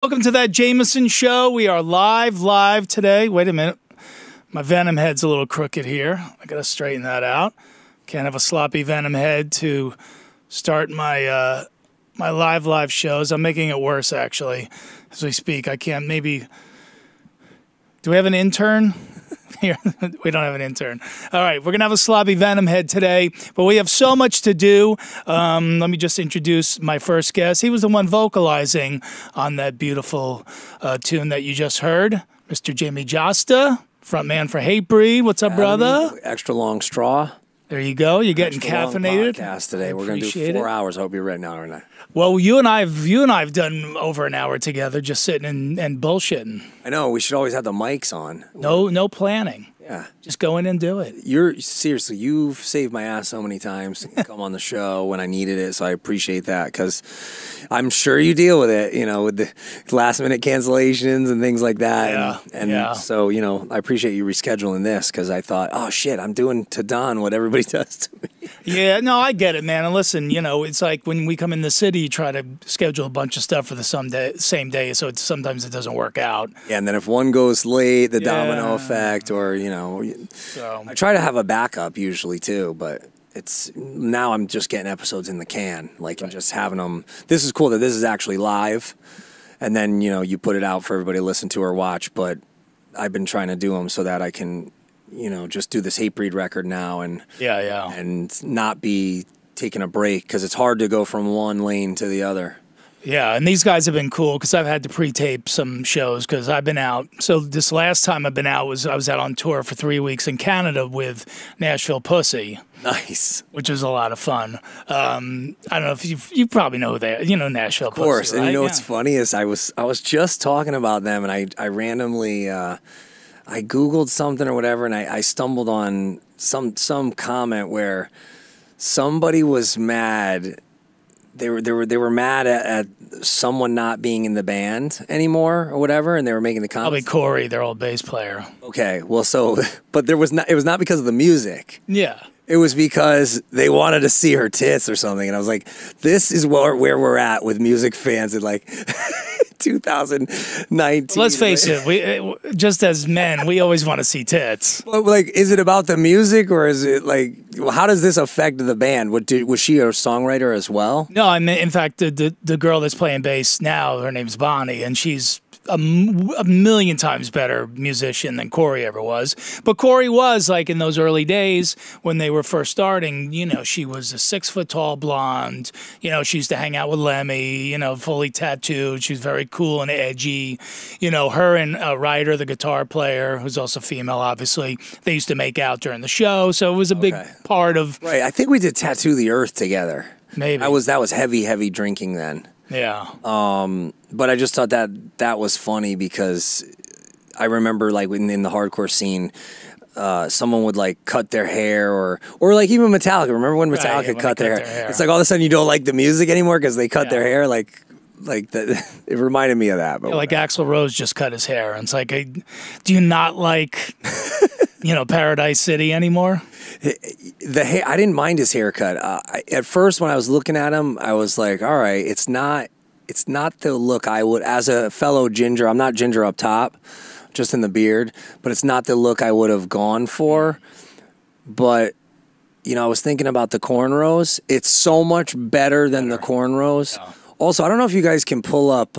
Welcome to that Jameson show. We are live today. Wait a minute. My Venom head's a little crooked here. I got to straighten that out. Can't have a sloppy Venom head to start my my live shows. I'm making it worse, actually, as we speak. I can't maybe... Do we have an intern? Here, we don't have an intern. All right, we're going to have a sloppy Venom head today, but we have so much to do. Let me just introduce my first guest. He was the one vocalizing on that beautiful tune that you just heard, Mr. Jamey Jasta, frontman for Hatebreed. What's up, brother? Extra long straw. There you go. You're getting caffeinated. Podcast today. We're going to do 4 hours. I hope you're ready now or not. Well, you and I've done over an hour together, just sitting and bullshitting. I know. We should always have the mics on. No planning. Yeah. Just go in and do it. Seriously, you've saved my ass so many times to come on the show when I needed it, so I appreciate that because I'm sure you deal with it, with the last minute cancellations and things like that. Yeah. So, I appreciate you rescheduling this because I thought, oh shit, I'm doing to Don what everybody does to me. Yeah, no, I get it, man. And listen, it's like when we come in the city, you try to schedule a bunch of stuff for the same day, so sometimes it doesn't work out. Yeah, and then if one goes late, the domino effect, or So I try to have a backup usually too, but now I'm just getting episodes in the can, and just having them. This is cool that this is actually live, and then you put it out for everybody to listen to or watch. But I've been trying to do them so that I can, just do this Hatebreed record now and and not be taking a break because it's hard to go from one lane to the other. Yeah, and these guys have been cool because I've had to pre-tape some shows because I've been out. So this last time I've been out I was out on tour for 3 weeks in Canada with Nashville Pussy. Nice. Which was a lot of fun. I don't know if you probably know that, Nashville Pussy. Of course, right? and what's funny is I was just talking about them and I randomly I Googled something or whatever and I stumbled on some comment where somebody was mad. They were mad at someone not being in the band anymore or whatever, and they were making the comment. Probably Corey, their old bass player. Okay, well, but it was not because of the music. Yeah. It was because they wanted to see her tits or something, and I was like, this is where we're at with music fans in 2019. Let's face it, we just as men, we always want to see tits. Well, is it about the music or is it how does this affect the band? Was she a songwriter as well? No, I mean, in fact, the girl that's playing bass now, her name's Bonnie, and she's a million times better musician than Corey ever was. But Corey was in those early days when they were first starting, she was a 6-foot-tall blonde. She used to hang out with Lemmy, fully tattooed. She was very cool and edgy. Her and Ryder, the guitar player, who's also female, obviously, they used to make out during the show. So it was a big part of... Right. I think we did Tattoo the Earth together. Maybe. That was heavy drinking then. Yeah. But I just thought that was funny because I remember in the hardcore scene, someone would cut their hair or even Metallica. Remember when Metallica cut their hair? It's all of a sudden you don't like the music anymore because they cut their hair that. It reminded me of that. But Axl Rose just cut his hair, and it's do you not like Paradise City anymore? The hair, I didn't mind his haircut. At first, when I was looking at him, I was like, all right, it's not the look I would, as a fellow ginger, I'm not ginger up top, just in the beard, but it's not the look I would have gone for. But, I was thinking about the cornrows. It's so much better than the cornrows. Yeah. Also, I don't know if you guys can pull up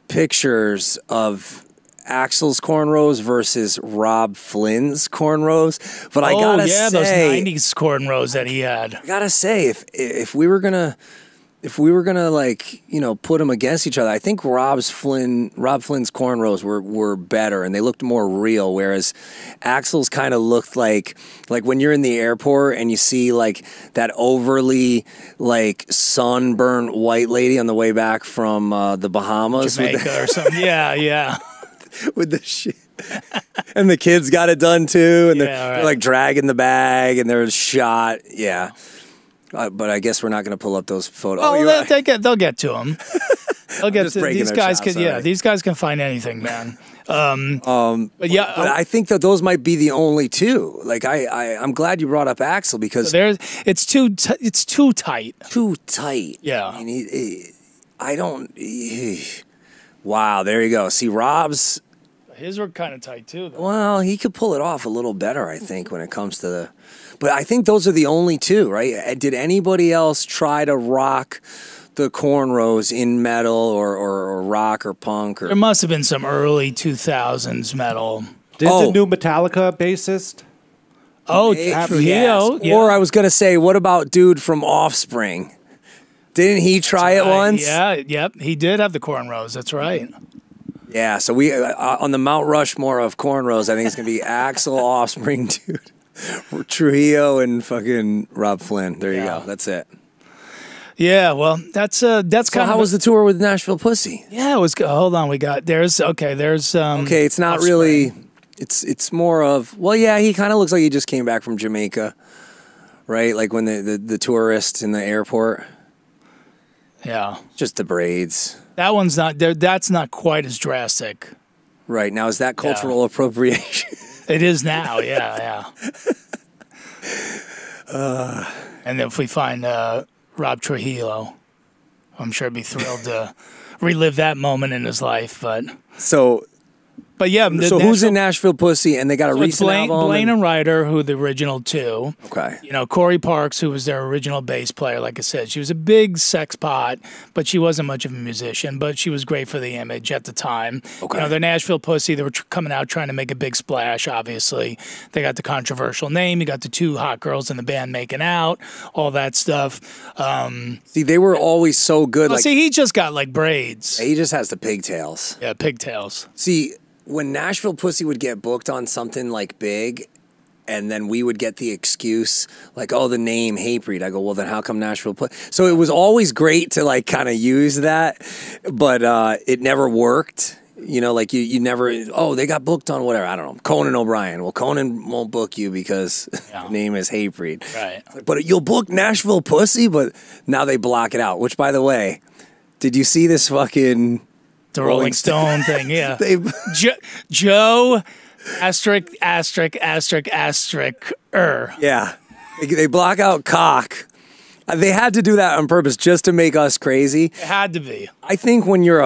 pictures of Axl's cornrows versus Rob Flynn's cornrows, but I gotta say, those '90s cornrows that he had. I gotta say, if we were gonna put them against each other, I think Rob Flynn's cornrows were better and they looked more real, whereas Axl's kind of looked like when you're in the airport and you see that overly sunburned white lady on the way back from the Bahamas, Jamaica or something. Yeah. With the shit. And the kids got it done too, and they're dragging the bag and they're shot. Yeah. But I guess we're not going to pull up those photos. They'll get to them. They'll get to these guys. These guys can find anything, man. But I think that those might be the only two. I'm glad you brought up Axl because it's too tight. Too tight. Yeah. I don't. Wow, there you go. See, Rob's, His were kind of tight too, though. well, he could pull it off a little better, I think, when it comes to the. But I think those are the only two, right? Did anybody else try to rock the cornrows in metal or rock or punk? Or There must have been some early 2000s metal. Did the new Metallica bassist? Oh, Yes. Trujillo. Yeah. Or I was gonna say, what about dude from Offspring? Didn't he try it once? Yeah, yep. He did have the cornrows. That's right. Yeah. So we on the Mount Rushmore of cornrows, I think it's gonna be Axl, Offspring, dude, Trujillo, and fucking Rob Flynn. There you Yeah. go. That's it. Yeah, well, that's So kind how of was the tour with Nashville Pussy? Yeah, it was good. Hold on, there's Okay, it's not Offspring. really. It's more of, well, yeah, he kind of looks like he just came back from Jamaica, right? Like when the tourists in the airport, Yeah. just the braids. That one's not there. That's not quite as drastic. Right, now is that cultural appropriation? It is now. Yeah, yeah. And if we find Rob Trujillo, I'm sure he'd be thrilled to relive that moment in his life. But yeah, So who's in Nashville Pussy, and they got a So it's recent Blaine, album? Blaine and Ryder, who the original two. Okay. You know, Corey Parks, who was their original bass player, like I said, she was a big sex pot, but she wasn't much of a musician, but she was great for the image at the time. Okay. You know, they're Nashville Pussy. They were coming out trying to make a big splash, obviously. They got the controversial name. You got the two hot girls in the band making out, all that stuff. See, they were always so good. Well, Like see, he just got like braids. he just has the pigtails. Yeah, pigtails. See, when Nashville Pussy would get booked on something like big, and then we would get the excuse like, oh, the name Hatebreed. I go, well, then how come Nashville Pussy? So it was always great to like kind of use that, but it never worked. You know, like you never, oh, they got booked on whatever. I don't know, Conan O'Brien. Well, Conan won't book you because the name is Hatebreed. Right. But you'll book Nashville Pussy, but now they block it out, which, by the way, did you see this fucking... The Rolling Stone thing, yeah. They Joe asterisk asterisk asterisk asterisk Yeah. They block out cock. They had to do that on purpose just to make us crazy. It had to be. I think when you're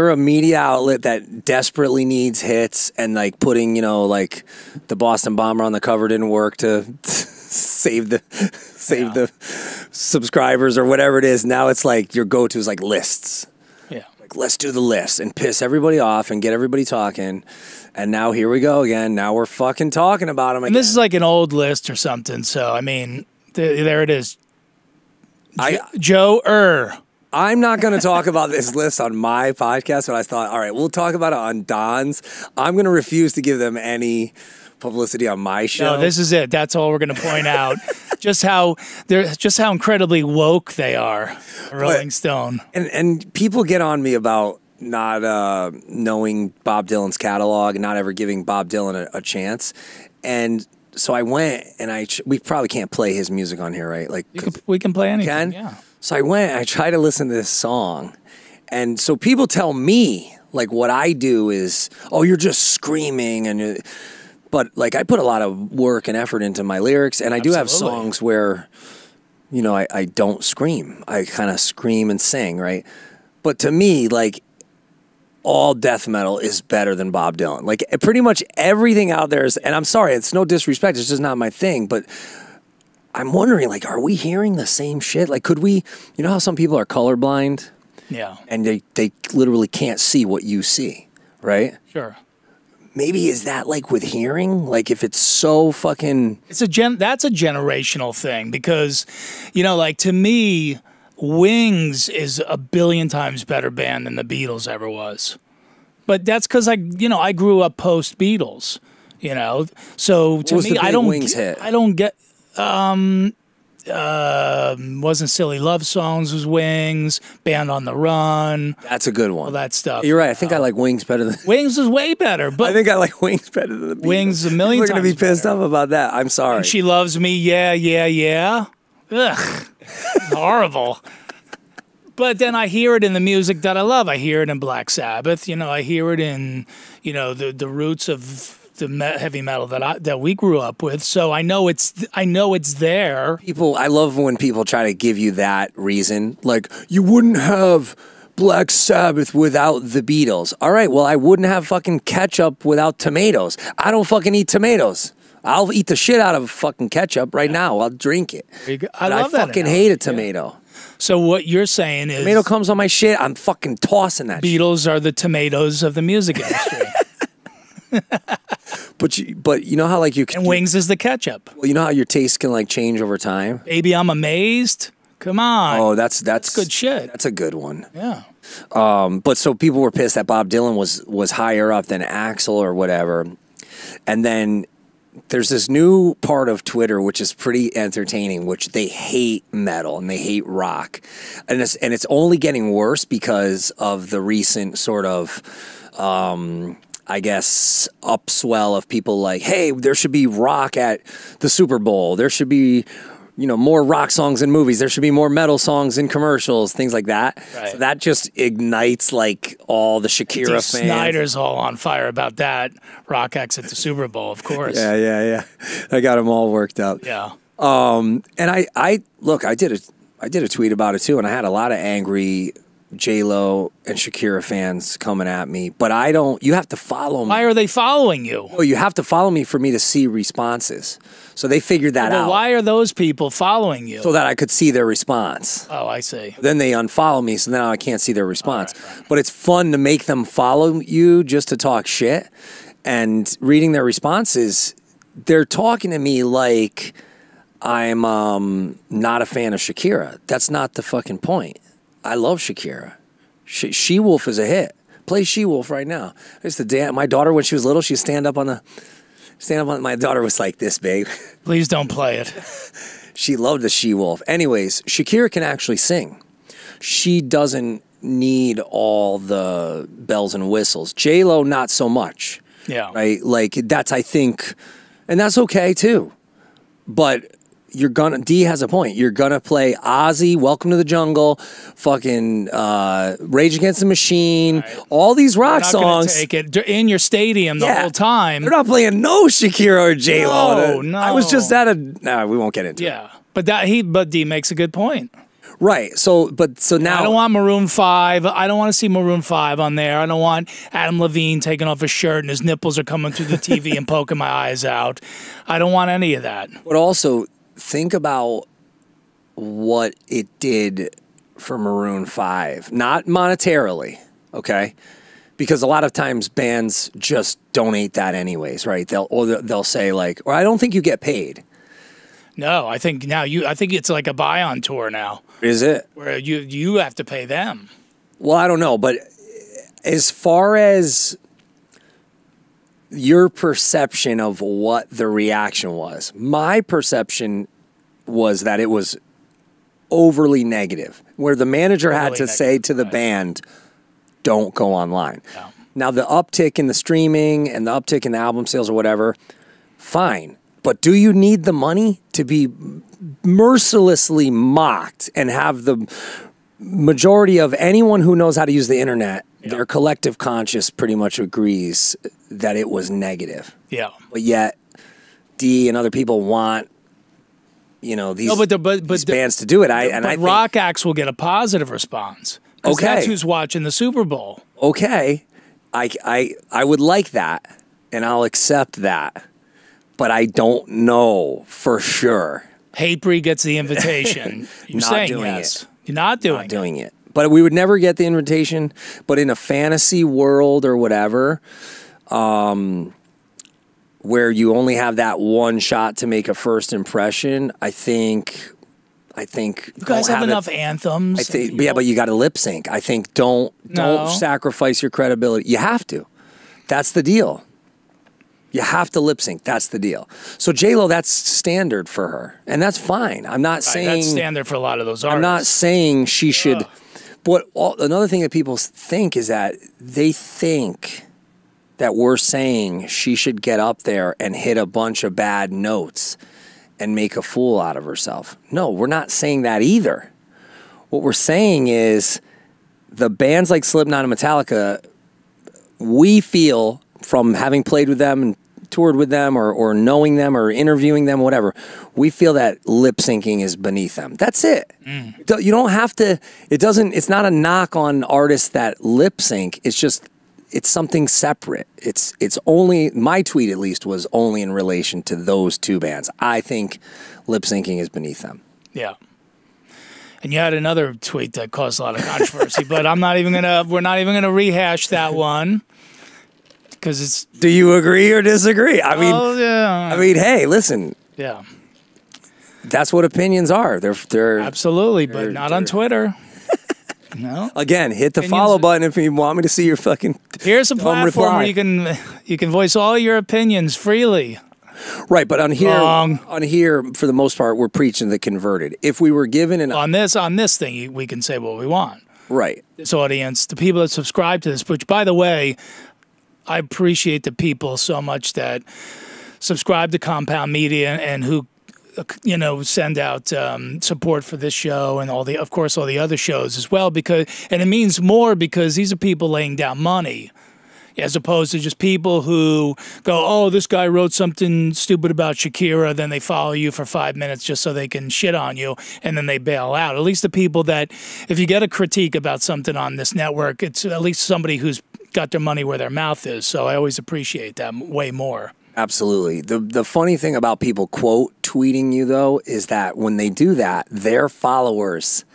a media outlet that desperately needs hits and like putting, you know, like the Boston Bomber on the cover didn't work to save the subscribers or whatever it is, now it's like your go-to is like lists. Yeah. Like, let's do the list and piss everybody off and get everybody talking. And now here we go again. Now we're fucking talking about them again. And this is like an old list or something. So, I mean, there it is. Joe I'm not going to talk about this list on my podcast, but I thought, all right, we'll talk about it on Don's. I'm going to refuse to give them any publicity on my show. No, this is it. That's all we're going to point out. just how incredibly woke they are. Rolling Stone. And people get on me about not knowing Bob Dylan's catalog and not ever giving Bob Dylan a chance. And so I went and we probably can't play his music on here, right? Like We can play anything. Yeah. So I went and I tried to listen to this song. And so people tell me, like, what I do is, oh, you're just screaming. But, like, I put a lot of work and effort into my lyrics. And I do have songs where, you know, I don't scream. I kind of scream and sing, right? But to me, like, all death metal is better than Bob Dylan. Like, pretty much everything out there is, and I'm sorry, it's no disrespect, it's just not my thing, but I'm wondering, like, are we hearing the same shit? Like, could we, you know how some people are colorblind? Yeah. And they literally can't see what you see, right? Sure. Maybe is that like with hearing? Like, if it's so fucking... That's a generational thing because, you know, like, to me... Wings is a billion times better band than the Beatles ever was. But that's because I grew up post Beatles, you know. So to me, I don't get wasn't Silly Love Songs was Wings, Band on the Run. That's a good one. All that stuff. You're right. I think I like Wings better than... Wings is way better. But I think I like Wings better than the Beatles. Wings a million times We're going to be pissed off about that. I'm sorry. And She Loves Me, yeah. Ugh. Horrible. But then I hear it in the music that I love. I hear it in Black Sabbath. You know, I hear it in, you know, the roots of the heavy metal that we grew up with. So I know it's there. I love when people try to give you that reason. Like, you wouldn't have Black Sabbath without the Beatles. All right, well, I wouldn't have fucking ketchup without tomatoes. I don't fucking eat tomatoes. I'll eat the shit out of fucking ketchup right now. I'll drink it. I love that. I fucking hate a tomato. So what you're saying is... Tomato comes on my shit, I'm fucking tossing that Beatles are the tomatoes of the music industry. But you know how like you can... And Wings is the ketchup. Well, you know how your taste can like change over time? Baby, I'm amazed. Come on. Oh, that's good shit. That's a good one. Yeah. But so people were pissed that Bob Dylan was higher up than Axl or whatever. And then there's this new part of Twitter which is pretty entertaining, which they hate metal and they hate rock. And it's only getting worse because of the recent sort of I guess upswell of people like, hey, there should be rock at the Super Bowl. There should be, you know, more rock songs in movies. There should be more metal songs in commercials, things like that. Right. So that just ignites like all the Shakira fans. Snyder's all on fire about that. Rock acts at the Super Bowl, of course. Yeah. I got them all worked up. Yeah. And I did a tweet about it too, and I had a lot of angry J-Lo and Shakira fans coming at me, but I don't. You have to follow me. Why are they following you? Oh, you have to follow me for me to see responses. So they figured that out. Why are those people following you? So that I could see their response. Oh, I see. Then they unfollow me, so now I can't see their response. Right. But it's fun to make them follow you just to talk shit. And reading their responses, they're talking to me like I'm not a fan of Shakira. That's not the fucking point. I love Shakira. She-Wolf is a hit. Play She-Wolf right now. I used to dance. My daughter, when she was little, she'd stand up on. My daughter was like this big. Please don't play it. She loved the She-Wolf. Anyways, Shakira can actually sing. She doesn't need all the bells and whistles. J-Lo, not so much. Yeah. Right? Like, that's, I think, and that's okay too. But D has a point. You're gonna play Ozzy, Welcome to the Jungle, fucking Rage Against the Machine, right. All these rock songs. Take it in your stadium the whole time. They're not playing no Shakira or J-Lo. No. I was just at a. No, we won't get into it. Yeah, but D makes a good point. Right. So now I don't want Maroon 5. I don't want to see Maroon 5 on there. I don't want Adam Levine taking off his shirt and his nipples are coming through the TV and poking my eyes out. I don't want any of that. But also, think about what it did for Maroon 5. Not monetarily, okay? Because a lot of times bands just donate that anyways, right? They'll say like, or I don't think you get paid. No, I think it's like a buy-on tour now. Is it? Where you have to pay them. Well, I don't know, but as far as your perception of what the reaction was, my perception was that it was overly negative, where the manager had to say to the band, don't go online. Yeah. Now, the uptick in the streaming and the uptick in the album sales or whatever, fine. But do you need the money to be mercilessly mocked and have the majority of anyone who knows how to use the internet, their collective conscious pretty much agrees that it was negative. Yeah. But yet, D and other people want, you know, these bands to do it. I think rock acts will get a positive response. Okay. That's who's watching the Super Bowl. Okay. I would like that, and I'll accept that. But I don't know for sure. Hatebreed gets the invitation. You're not saying doing yes. it. You're not doing it. But we would never get the invitation. But in a fantasy world or whatever, where you only have that one shot to make a first impression, I think you guys have enough anthems. I think, yeah, but you got to lip sync. I think don't sacrifice your credibility. You have to. That's the deal. You have to lip sync. That's the deal. So J-Lo, that's standard for her, and that's fine. I'm not saying that's standard for a lot of those artists. I'm not saying she should. But another thing that people think is that they think that we're saying she should get up there and hit a bunch of bad notes and make a fool out of herself. No, we're not saying that either. What we're saying is the bands like Slipknot and Metallica, we feel from having played with them and toured with them or knowing them or interviewing them, whatever, we feel that lip syncing is beneath them. That's it. You don't have to, it's not a knock on artists that lip sync. It's just, it's something separate. It's only, my tweet at least was only in relation to those two bands. I think lip syncing is beneath them. Yeah. And you had another tweet that caused a lot of controversy, but we're not even gonna rehash that one because it's. Do you agree or disagree? I mean, yeah. Hey, listen. Yeah. That's what opinions are. They're absolutely, but not on Twitter. No. Again, hit the follow button if you want me to see your fucking. Here's a platform where you can voice all your opinions freely. Right, but on here, for the most part, we're preaching the converted. If we were given on this thing, we can say what we want. Right. This audience, the people that subscribe to this, which, by the way, I appreciate the people so much that subscribe to Compound Media and who, send out support for this show and all the other shows as well. And it means more because these are people laying down money, as opposed to just people who go, oh, this guy wrote something stupid about Shakira, then they follow you for 5 minutes just so they can shit on you, and then they bail out. At least the people that, if you get a critique about something on this network, it's at least somebody who's got their money where their mouth is. So I always appreciate that way more. Absolutely. The funny thing about people quote tweeting you, though, is that when they do that, their followers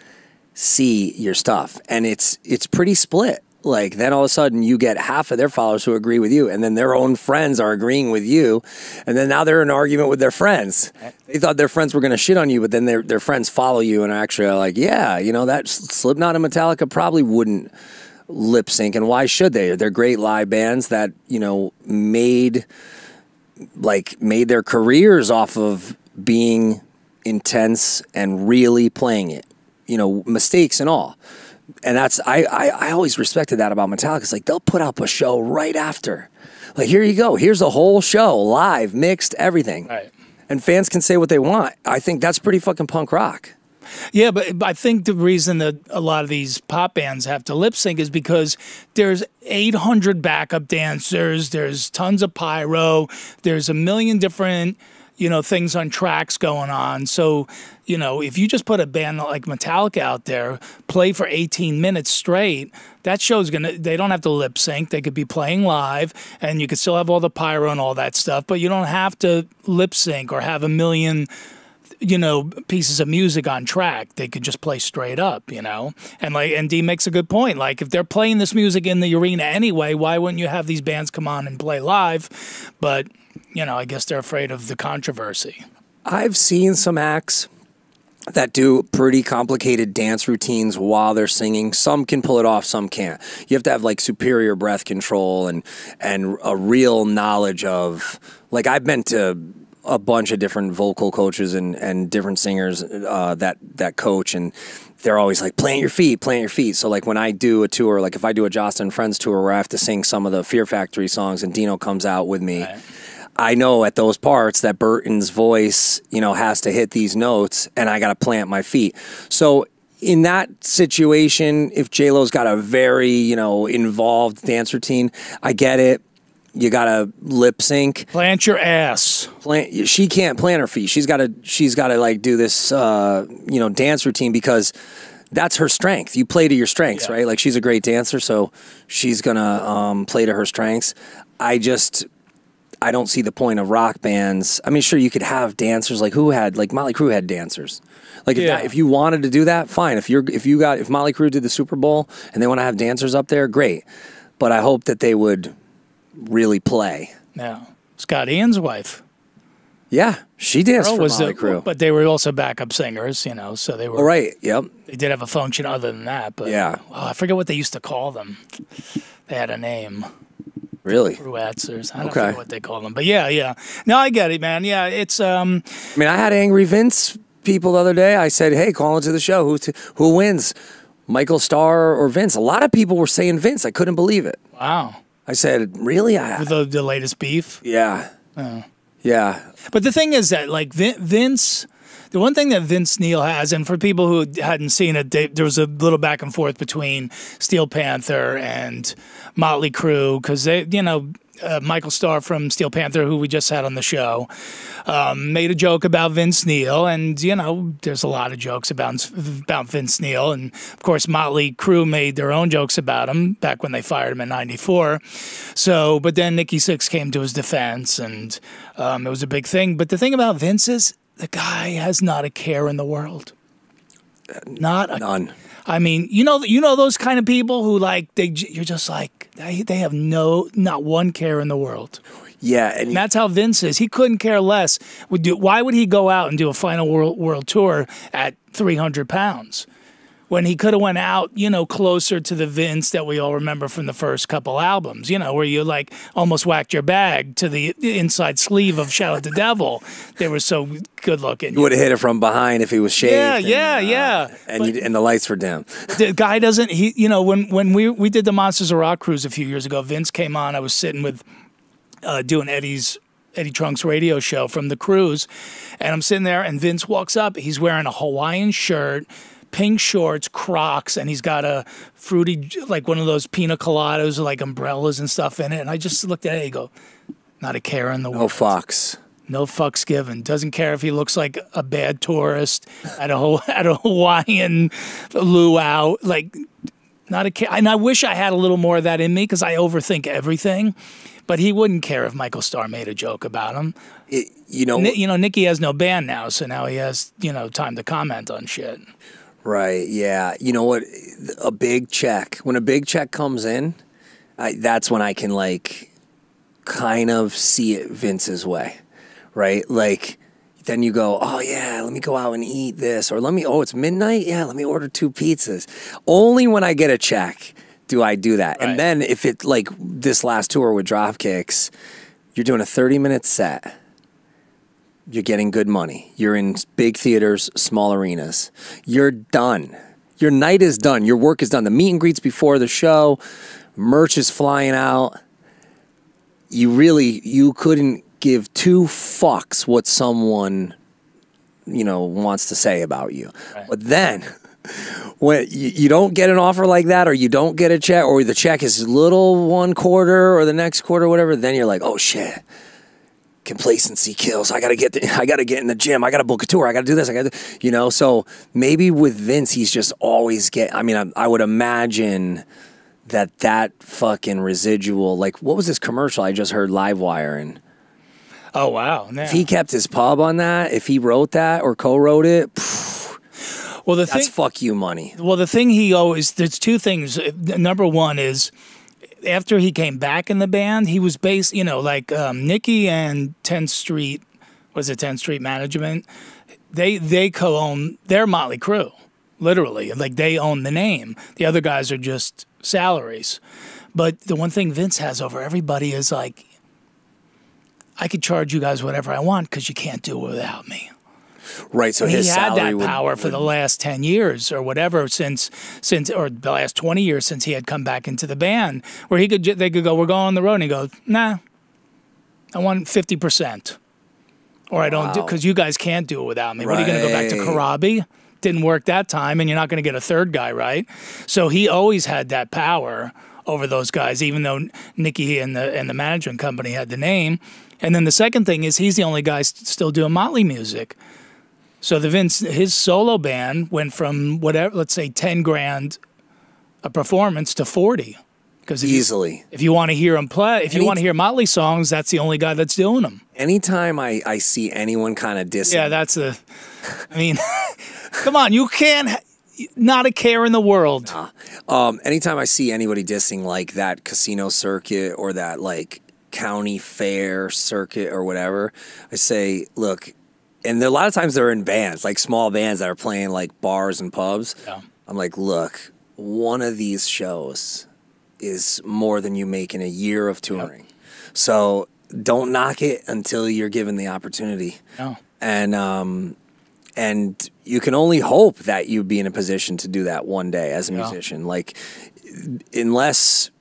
see your stuff, and it's pretty split. Like, then all of a sudden you get half of their followers who agree with you, and then their own friends are agreeing with you, and then now they're in an argument with their friends. They thought their friends were going to shit on you, but then their friends follow you and actually are like, yeah, that Slipknot and Metallica probably wouldn't lip sync, and why should they? They're great live bands that, made their careers off of being intense and really playing it, mistakes and all. And that's, I always respected that about Metallica. It's like, they'll put up a show right after. Like, here you go. Here's a whole show, live, mixed, everything. Right. And fans can say what they want. I think that's pretty fucking punk rock. Yeah, but I think the reason that a lot of these pop bands have to lip sync is because there's 800 backup dancers, there's tons of pyro, there's a million different, things on tracks going on. So, if you just put a band like Metallica out there, play for 18 minutes straight, that show's they don't have to lip sync. They could be playing live and you could still have all the pyro and all that stuff, but you don't have to lip sync or have a million pieces of music on track. They could just play straight up, and Dee makes a good point. Like, if they're playing this music in the arena anyway, why wouldn't you have these bands come on and play live? But, I guess they're afraid of the controversy. I've seen some acts that do pretty complicated dance routines while they're singing. Some can pull it off, some can't. You have to have like superior breath control and a real knowledge of, like, I've been to a bunch of different vocal coaches and different singers that coach, and they're always like, plant your feet, plant your feet. So like when I do a tour, like if I do a Jasta and Friends tour where I have to sing some of the Fear Factory songs and Dino comes out with me, right, I know at those parts that Burton's voice, has to hit these notes and I got to plant my feet. So in that situation, if J-Lo's got a very, involved dance routine, I get it. You gotta lip sync. Plant your ass. She can't plant her feet. She's gotta like do this, dance routine because that's her strength. You play to your strengths, right? Like, she's a great dancer, so she's gonna play to her strengths. I don't see the point of rock bands. I mean, sure, you could have dancers like Motley Crue had dancers. Like if you wanted to do that, fine. If Motley Crue did the Super Bowl and they want to have dancers up there, great. But I hope that they would really play. Yeah. Scott Ian's wife. Yeah, she danced for Motley Crue. But they were also backup singers, so they were... Oh, right, yep. They did have a function other than that, but... Yeah. I forget what they used to call them. They had a name. Really? Ruettes or something. I don't know what they call them. But yeah. No, I get it, man. Yeah, it's... I mean, I had Angry Vince people the other day. I said, hey, call into the show. Who wins? Michael Starr or Vince? A lot of people were saying Vince. I couldn't believe it. Wow. I said, really? With the latest beef? Yeah. Oh. Yeah. But the thing is that, like, Vince, the one thing that Vince Neil has, and for people who hadn't seen it, there was a little back and forth between Steel Panther and Motley Crue, because they, Michael Starr from Steel Panther, who we just had on the show, made a joke about Vince Neil, and you know, there's a lot of jokes about Vince Neil, and of course, Motley Crue made their own jokes about him back when they fired him in '94. So, but then Nikki Sixx came to his defense, and it was a big thing. But the thing about Vince is, the guy has not a care in the world. None. I mean, you know those kind of people who like you're just like they have not one care in the world. Yeah, and that's how Vince is. He couldn't care less. Why would he go out and do a final world tour at 300 pounds when he could have went out, you know, closer to the Vince that we all remember from the first couple albums, you know, where you like almost whacked your bag to the inside sleeve of Shout at the Devil. They were so good looking. You would have hit it from behind if he was shaved. Yeah. And the lights were dim. The guy doesn't, you know, when we did the Monsters of Rock cruise a few years ago, Vince came on. I was sitting with, doing Eddie Trunk's radio show from the cruise, and I'm sitting there, and Vince walks up. He's wearing a Hawaiian shirt, pink shorts, Crocs, and he's got a fruity, like one of those pina coladas, like umbrellas and stuff in it. And I just looked at it and go, not a care in the world. No fucks. No fucks given. Doesn't care if he looks like a bad tourist at a Hawaiian luau. Like, not a care. And I wish I had a little more of that in me because I overthink everything. But he wouldn't care if Michael Starr made a joke about him. Nicky has no band now, so now he has, you know, time to comment on shit. Right, yeah. You know what? A big check. When a big check comes in, that's when I can, like, kind of see it Vince's way, right? Like, then you go, oh, yeah, let me go out and eat this. Or it's midnight? Yeah, let me order 2 pizzas. Only when I get a check do I do that. Right. And then if it, like this last tour with Dropkicks, you're doing a 30-minute set. You're getting good money. You're in big theaters, small arenas. You're done. Your night is done. Your work is done. The meet and greets before the show, merch is flying out. You couldn't give 2 fucks what someone, you know, wants to say about you. Right. But then when you don't get an offer like that, or you don't get a check, or the check is little one quarter or the next quarter, whatever, then you're like, oh shit. Complacency kills. I gotta get in the gym. I gotta book a tour. I gotta do this. You know. So maybe with Vince, he's just always I would imagine that fucking residual. Like, what was this commercial I just heard Livewire in? Oh wow! Yeah. If he kept his pub on that, if he wrote that or co-wrote it. Well, that's fuck you money. Well, the thing there's 2 things. Number one is, after he came back in the band, he was based, you know, like Nicky and 10th Street, was it 10th Street Management? They co-own their Motley Crue, literally. Like, they own the name. The other guys are just salaries. But the one thing Vince has over everybody is like, I could charge you guys whatever I want because you can't do it without me. Right, so his salary he had that power for the last 10 years or whatever since or the last 20 years since he had come back into the band, where they could go, we're going on the road, and he goes, nah, I want 50%, or I don't do, because you guys can't do it without me. Right. What, are you going to go back to Karabi? Didn't work that time, and you're not going to get a third guy, right? So he always had that power over those guys, even though Nicky and the management company had the name. And then the second thing is, he's the only guy still doing Motley music. So his solo band went from whatever, let's say $10,000 a performance to 40. Because if you want to hear him play, if you want to hear Motley songs, that's the only guy that's doing them. Anytime I see anyone kind of dissing, come on, you can't. Not a care in the world. Anytime I see anybody dissing like that casino circuit or that like county fair circuit or whatever, I say, look. And a lot of times they're in bands, like small bands that are playing like bars and pubs. Yeah. I'm like, look, one of these shows is more than you make in a year of touring. Yep. So don't knock it until you're given the opportunity. No. And you can only hope that you'd be in a position to do that one day as a musician. Like, unless,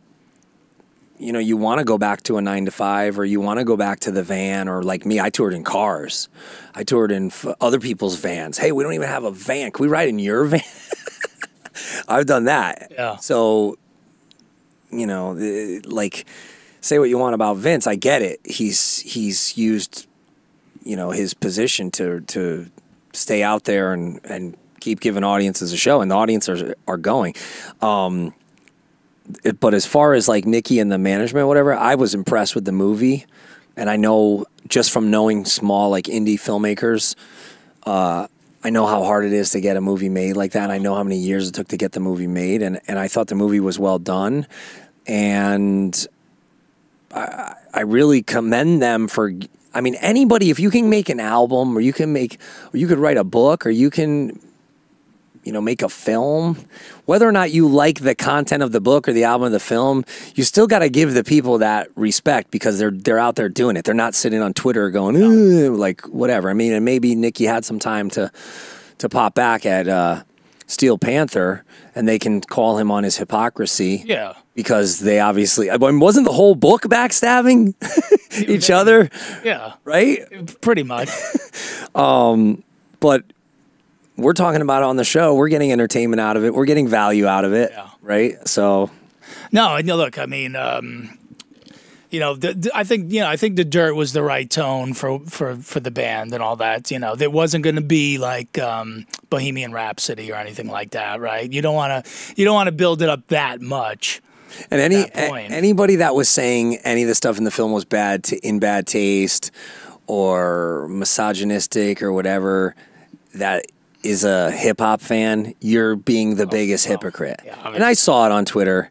you know, you want to go back to a 9-to-5, or you want to go back to the van, or like me, I toured in cars. I toured in other people's vans. Hey, we don't even have a van. Can we ride in your van? I've done that. Yeah. So, you know, like, say what you want about Vince. I get it. He's used, his position to stay out there and keep giving audiences a show, and the audiences are going. But as far as like Nikki and the management, whatever, I was impressed with the movie, and I know just from knowing small like indie filmmakers, I know how hard it is to get a movie made like that. And I know how many years it took to get the movie made, and I thought the movie was well done, and I really commend them for. I mean, anybody, if you can make an album, or you could write a book, or you can, make a film, whether or not you like the content of the book or the album or the film, you still got to give the people that respect, because they're out there doing it. They're not sitting on Twitter going, like, whatever. I mean, and maybe Nikki had some time to pop back at Steel Panther, and they can call him on his hypocrisy. Yeah. Because they obviously, wasn't the whole book backstabbing each other? Yeah. Right? Pretty much. But we're talking about it on the show. We're getting entertainment out of it. We're getting value out of it. Yeah. Right? So. No, look, I mean, I think the Dirt was the right tone for the band and all that. There wasn't going to be like Bohemian Rhapsody or anything like that, right? You don't want to build it up that much. And anybody that was saying any of the stuff in the film was in bad taste or misogynistic or whatever, that is a hip hop fan, you're being the biggest hypocrite. Yeah, and I saw it on Twitter.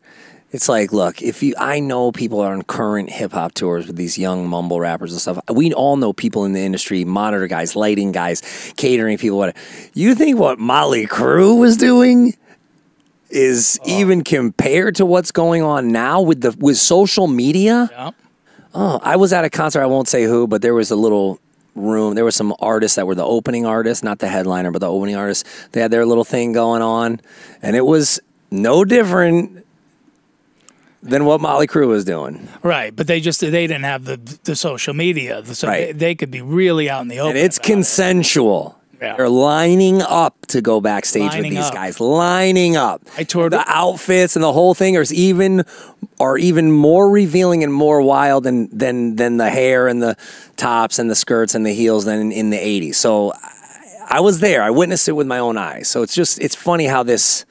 It's like, look, I know people are on current hip hop tours with these young mumble rappers and stuff. We all know people in the industry, monitor guys, lighting guys, catering people, whatever. You think what Motley Crue was doing is even compared to what's going on now with social media? Yeah. Oh, I was at a concert, I won't say who, but there was a little room. There were some artists that were the opening artists, not the headliner, but the opening artists. They had their little thing going on, and it was no different than what Motley Crue was doing. Right, but they didn't have the social media, so right. they could be really out in the open. And it's consensual. Yeah. They're lining up to go backstage with these guys. Lining up. I toured the outfits and the whole thing are even more revealing and more wild than the hair and the tops and the skirts and the heels than in the 80s. So I was there. I witnessed it with my own eyes. So it's funny how this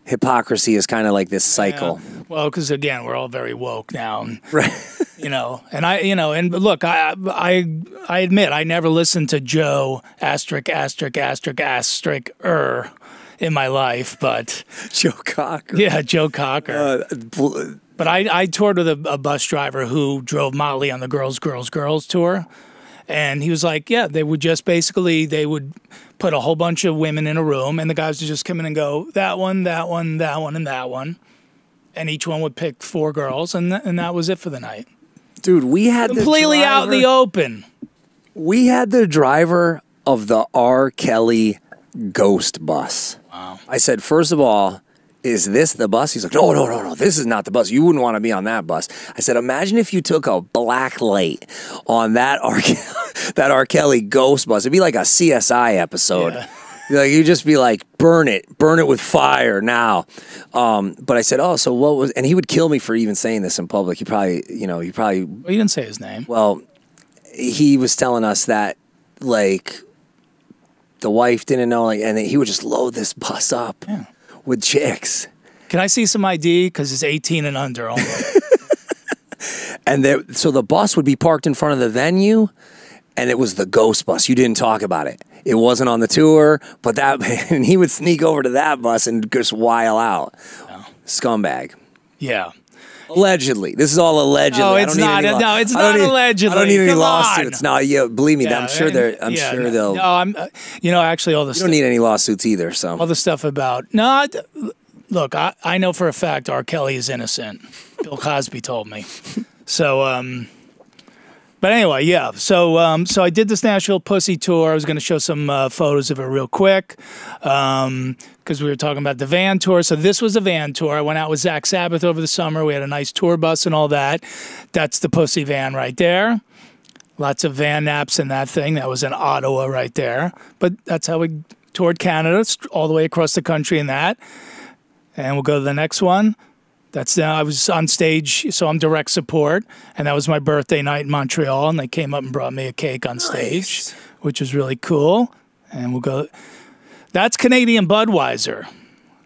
hypocrisy is kind of like this cycle. Yeah. Well, because again, we're all very woke now, right? And look, I admit I never listened to Joe **** in my life, but Joe Cocker. Yeah, Joe Cocker. But I toured with a bus driver who drove Motley on the Girls tour. And he was like, yeah, they would put a whole bunch of women in a room, and the guys would just come in and go, that one, that one, that one, and that one. And each one would pick 4 girls, and that was it for the night. Dude, we had completely out in the open. We had the driver of the R. Kelly Ghost bus. Wow. I said, first of all, is this the bus? He's like, no, this is not the bus. You wouldn't want to be on that bus. I said, imagine if you took a black light on that R. Kelly Ghost bus. It'd be like a CSI episode. Yeah. You'd just be like, burn it with fire now. But I said, oh, so what was, and he would kill me for even saying this in public. He probably. Well, you didn't say his name. Well, he was telling us that, like, the wife didn't know, and he would just load this bus up. Yeah. With chicks. Can I see some ID? Because it's 18 and under only. And so the bus would be parked in front of the venue, and it was the Ghost bus. You didn't talk about it. It wasn't on the tour, but and he would sneak over to that bus and just while out. Oh. Scumbag. Yeah. Allegedly. This is all allegedly. No, it's not. No, it's not allegedly. I don't need any Come lawsuits. on. No, yeah, believe me. Yeah, I'm sure they'll. No, actually, all the. You don't need any lawsuits either. So all the stuff about look, I know for a fact R. Kelly is innocent. Bill Cosby told me. So, but anyway, yeah. So I did this Nashville Pussy tour. I was going to show some photos of it real quick. Because we were talking about the van tour. So this was a van tour. I went out with Zach Sabbath over the summer. We had a nice tour bus and all that. That's the Pussy van right there. Lots of van naps in that thing. That was in Ottawa right there. But that's how we toured Canada, all the way across the country in that. And we'll go to the next one. That's I was on stage, so I'm direct support, and that was my birthday night in Montreal, and they came up and brought me a cake on stage, which was really cool. And we'll go. That's Canadian Budweiser.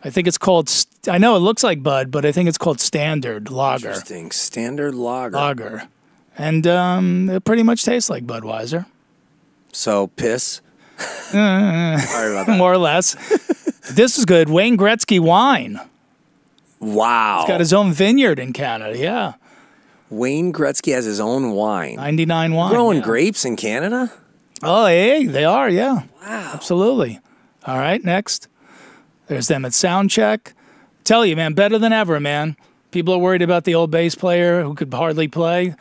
I think it's called. I know it looks like Bud, but I think it's called Standard Lager. Interesting, Standard Lager. Lager, and it pretty much tastes like Budweiser. So piss. Sorry about that. More or less. This is good. Wayne Gretzky wine. Wow. He's got his own vineyard in Canada, yeah. Wayne Gretzky has his own wine. 99 wine. Growing grapes in Canada? Oh, hey, they are, yeah. Wow. Absolutely. All right, next. There's them at Soundcheck. Tell you, man, better than ever, man. People are worried about the old bass player who could hardly play.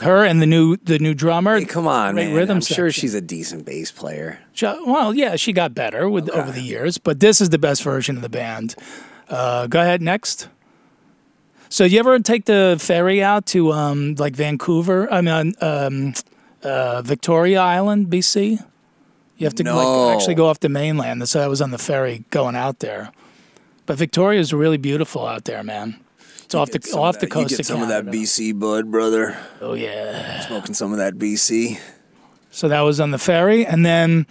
Her and the new drummer. Hey, come on, man. Rhythm I'm sure section. she's a decent bass player. Well, yeah, she got better over the years, but this is the best version of the band. Go ahead, next. So you ever take the ferry out to like Vancouver? I mean, Victoria Island, BC? You have to like, actually go off the mainland. So I was on the ferry going out there. But Victoria is really beautiful out there, man. It's off the coast of Canada. You get some of that BC bud, brother. Oh, yeah. Smoking some of that BC. So that was on the ferry. And then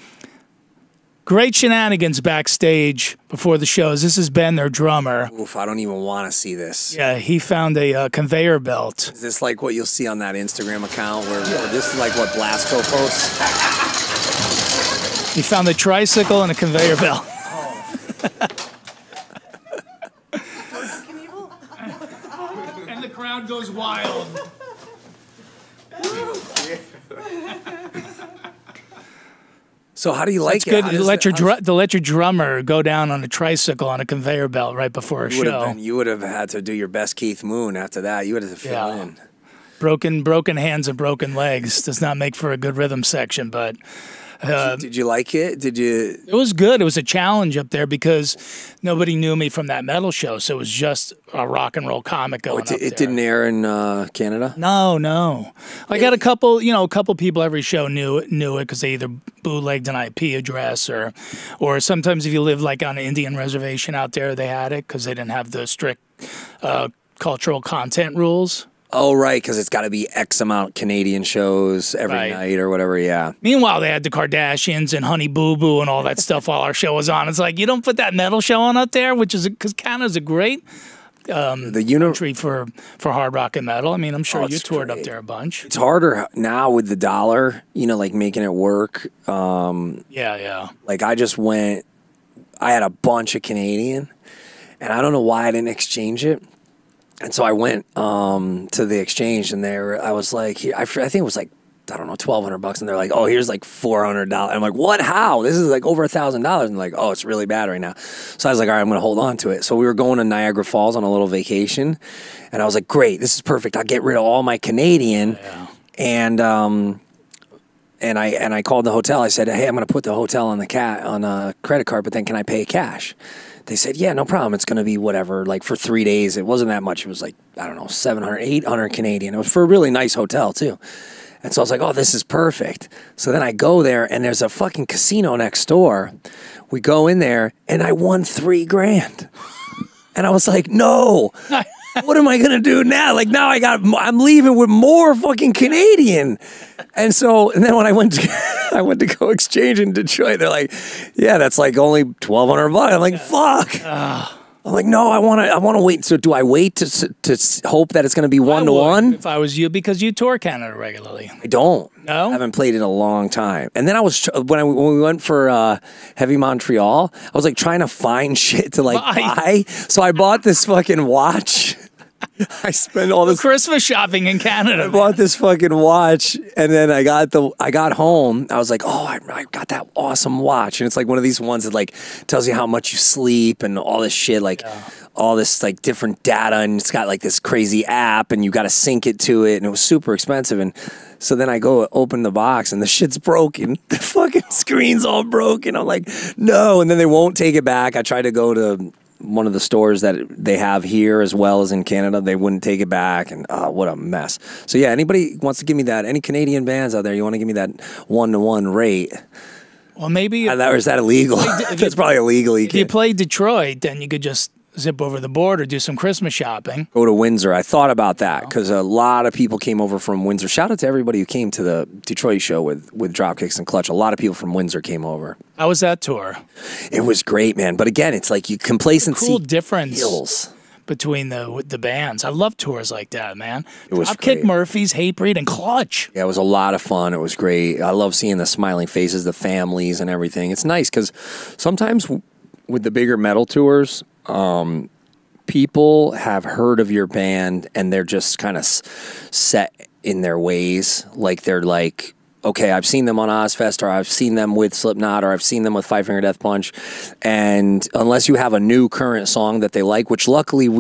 great shenanigans backstage before the shows. This is Ben, their drummer. Oof, I don't even want to see this. Yeah, he found a conveyor belt. Is this like what you'll see on that Instagram account where this is like what Blasco posts? He found a tricycle and a conveyor belt. And the crowd goes wild. So how do you like it? It's good to let your drummer go down on a tricycle on a conveyor belt right before a show. You would have had to do your best Keith Moon after that. You would have to fill in. Broken hands and broken legs does not make for a good rhythm section, but... did you like it? It was good. It was a challenge up there because nobody knew me from that metal show, so it was just a rock and roll comic going up there. It didn't air in Canada? No. I got a couple people every show knew it because they either bootlegged an IP address or sometimes if you live like on an Indian reservation out there, they had it because they didn't have the strict cultural content rules. Oh, right, because it's got to be X amount Canadian shows every night or whatever, yeah. Meanwhile, they had the Kardashians and Honey Boo Boo and all that stuff while our show was on. It's like, you don't put that metal show on up there, which is because Canada's a great country for hard rock and metal. I mean, I'm sure you toured up there a bunch. It's harder now with the dollar, like making it work. Yeah. Like I just went, I had a bunch of Canadian, and I don't know why I didn't exchange it. And so I went to the exchange, and I was like, I think it was like, I don't know, $1,200, and they're like, oh, here's like $400. I'm like, what? How? This is like over $1,000. And like, oh, it's really bad right now. So I was like, all right, I'm going to hold on to it. So we were going to Niagara Falls on a little vacation, and I was like, great, this is perfect. I'll get rid of all my Canadian, and I called the hotel. I said, hey, I'm going to put the hotel on a credit card, but then can I pay cash? They said, yeah, no problem. It's going to be whatever, like for 3 days. It wasn't that much. It was like, I don't know, 700, 800 Canadian. It was for a really nice hotel, too. And so I was like, oh, this is perfect. So then I go there, and there's a fucking casino next door. We go in there, and I won $3,000. And I was like, no. What am I going to do now? Like, now I'm leaving with more fucking Canadian. And then when I went to go exchange in Detroit, they're like, yeah, that's like only $1,200. I'm like, fuck. I'm like, no, I want to wait. So do I wait to hope that it's going to be 1-to-1? If I was you, because you tour Canada regularly. I don't. No? I haven't played in a long time. And then I was, when we went for Heavy Montreal, I was like trying to find shit to like buy. So I bought this fucking watch. I spent all this Christmas shopping in Canada. I bought this fucking watch, and then I got home. I was like, oh, I got that awesome watch, and it's like one of these ones that like tells you how much you sleep and all this shit, like all this like different data, and it's got like this crazy app, and you got to sync it to it, and it was super expensive. And so then I go open the box, and the shit's broken. The fucking screen's all broken. I'm like, no, and then they won't take it back. I tried to go to one of the stores that they have here as well as in Canada. They wouldn't take it back, and what a mess. So yeah, anybody wants to give me that, any Canadian bands out there, you want to give me that 1-to-1 rate? Well, maybe... Or is that illegal? That's probably illegal. If you play Detroit, then you could just zip over the border, do some Christmas shopping. Go to Windsor. I thought about that because a lot of people came over from Windsor. Shout out to everybody who came to the Detroit show with Dropkicks and Clutch. A lot of people from Windsor came over. How was that tour? It was great, man. But again, it's like complacency. Cool difference kills. Between the bands. I love tours like that, man. It was Dropkick Murphys, Hatebreed, and Clutch. Yeah, it was a lot of fun. It was great. I love seeing the smiling faces, the families, and everything. It's nice because sometimes with the bigger metal tours, people have heard of your band and they're just kind of set in their ways. Like they're like, okay, I've seen them on Ozfest, or I've seen them with Slipknot, or I've seen them with Five Finger Death Punch. And unless you have a new current song that they like, which luckily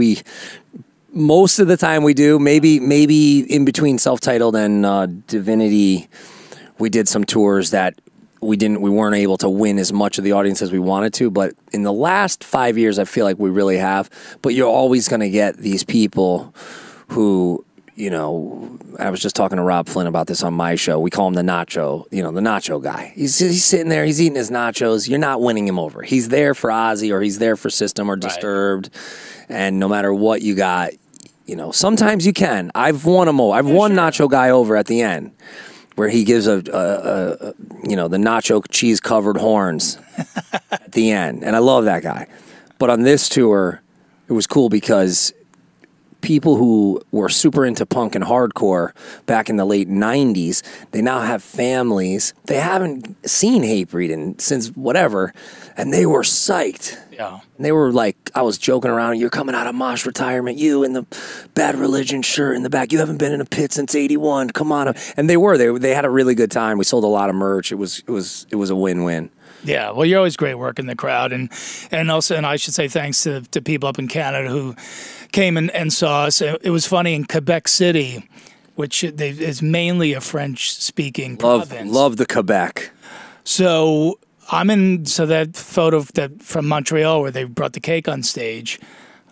most of the time we do, maybe in between Self-Titled and Divinity, we did some tours that we weren't able to win as much of the audience as we wanted to, but in the last 5 years, I feel like we really have. But you're always going to get these people who, I was just talking to Rob Flynn about this on my show. We call him the nacho, the nacho guy. He's sitting there, he's eating his nachos. You're not winning him over. He's there for Ozzy, or he's there for System or Disturbed. Right. And no matter what you got, sometimes you can. I've won him over. I've won Nacho Guy over at the end, where he gives the nacho cheese covered horns at the end. And I love that guy. But on this tour, it was cool because people who were super into punk and hardcore back in the late 90s, they now have families. They haven't seen Hatebreed since whatever, and they were psyched. Yeah. And they were like, I was joking around, you're coming out of Mosh retirement, you in the Bad Religion shirt in the back, you haven't been in a pit since 81, come on. And they had a really good time. We sold a lot of merch. It was a win-win. Yeah, well, you're always great working the crowd, and I should say thanks to people up in Canada who came and saw us. It was funny in Quebec City, which is mainly a French-speaking province. Love the Quebec. So that photo from Montreal where they brought the cake on stage.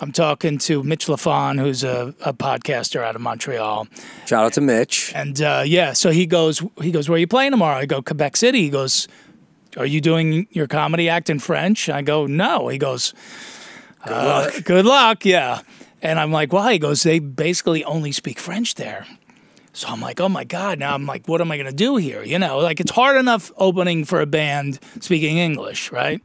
I'm talking to Mitch LaFon, who's a podcaster out of Montreal. Shout out to Mitch. And so he goes, where are you playing tomorrow? I go, Quebec City. He goes, are you doing your comedy act in French? I go, no. He goes, good luck, yeah. And I'm like, why? He goes, they basically only speak French there. So I'm like, oh my God. Now I'm like, what am I going to do here? Like it's hard enough opening for a band speaking English, right?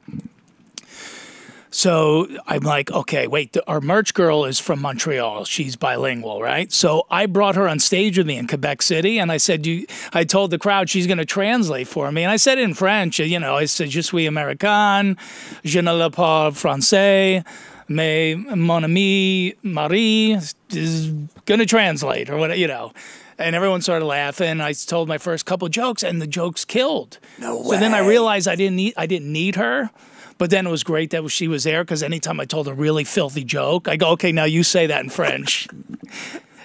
So I'm like, okay, wait, our merch girl is from Montreal. She's bilingual, right? So I brought her on stage with me in Quebec City, and I said, I told the crowd she's going to translate for me. And I said it in French, I said, je suis américain, je ne le parle français, mais mon ami Marie is going to translate, or whatever, And everyone started laughing. I told my first couple jokes, and the jokes killed. No way. So then I realized I didn't need her. But then it was great that she was there, because anytime I told a really filthy joke, I go, okay, now you say that in French.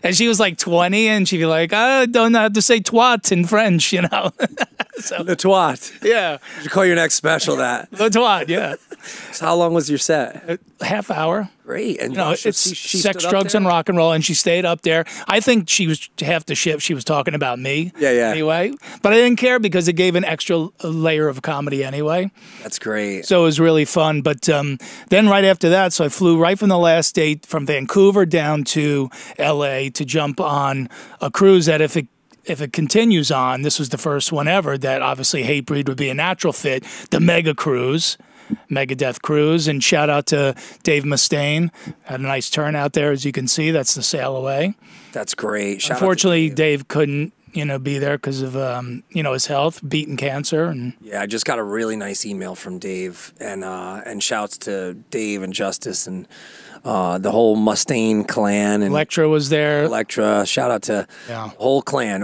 And she was like 20, and she'd be like, I don't know how to say twat in French, So, Le twat. Yeah. You should call your next special that. Le twat, yeah. So how long was your set? Half hour. Great. And it's sex, drugs, and rock and roll, and she stayed up there. I think she was half the shift. She was talking about me. Yeah. Anyway, but I didn't care because it gave an extra layer of comedy anyway. That's great. So it was really fun. But then right after that, so I flew right from the last date from Vancouver down to L.A. to jump on a cruise that if it continues on, this was the first one ever that obviously Hatebreed would be a natural fit, the Mega Cruise. Megadeth Cruise, and shout out to Dave Mustaine. Had a nice turnout there, as you can see. That's the sail away. That's great. Unfortunately, Dave couldn't, be there because of, his health, beating cancer. And yeah, I just got a really nice email from Dave, and shouts to Dave and Justice and the whole Mustaine clan. And Elektra was there. Elektra, shout out to the whole clan,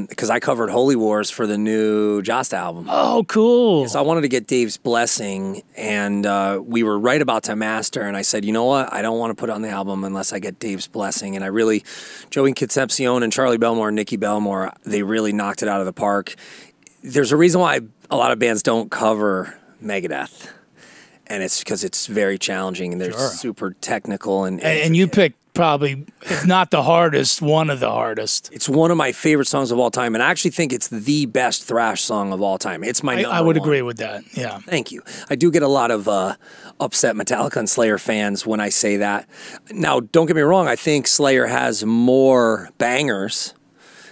because I covered Holy Wars for the new Jasta album. Oh, cool. So I wanted to get Dave's blessing, and we were right about to master, and I said, you know what, I don't want to put it on the album unless I get Dave's blessing. And Joey Concepcion and Charlie Belmore and Nikki Belmore, they really knocked it out of the park. There's a reason why a lot of bands don't cover Megadeth. And it's because it's very challenging, and they're super technical. And you picked probably, if not the hardest, one of the hardest. It's one of my favorite songs of all time, and I actually think it's the best thrash song of all time. It's my number I would one. agree with that, yeah. Thank you. I do get a lot of upset Metallica and Slayer fans when I say that. Now, don't get me wrong. I think Slayer has more bangers,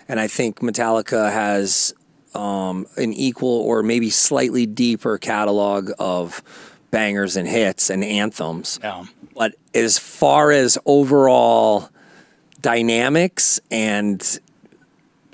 and I think Metallica has an equal or maybe slightly deeper catalog of bangers and hits and anthems. Yeah. But as far as overall dynamics and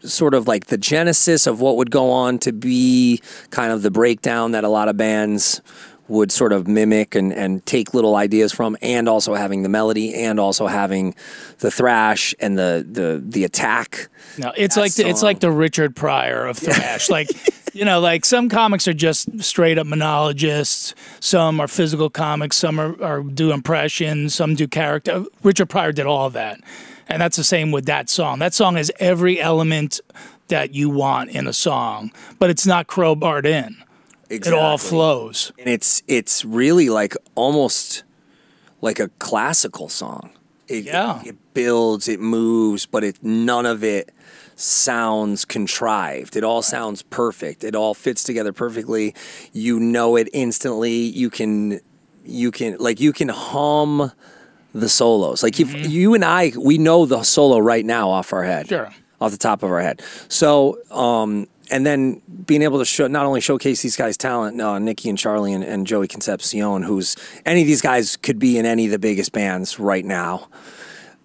sort of like the genesis of what would go on to be kind of the breakdown that a lot of bands would sort of mimic and take little ideas from, and also having the melody and also having the thrash and the attack. No, it's like the Richard Pryor of thrash. Like, you know, like some comics are just straight up monologists. Some are physical comics. Some are do impressions. Some do character. Richard Pryor did all of that. And that's the same with that song. That song has every element that you want in a song, but it's not crowbarred in. Exactly. It all flows. And it's really like almost like a classical song. It builds, it moves, but none of it sounds contrived. It all sounds perfect. It all fits together perfectly. You know it instantly. You can hum the solos. Like if you and I, we know the solo right now off our head. Sure. Off the top of our head. So, and then being able to not only showcase these guys' talent, Nikki and Charlie and Joey Concepcion, who's any of these guys could be in any of the biggest bands right now,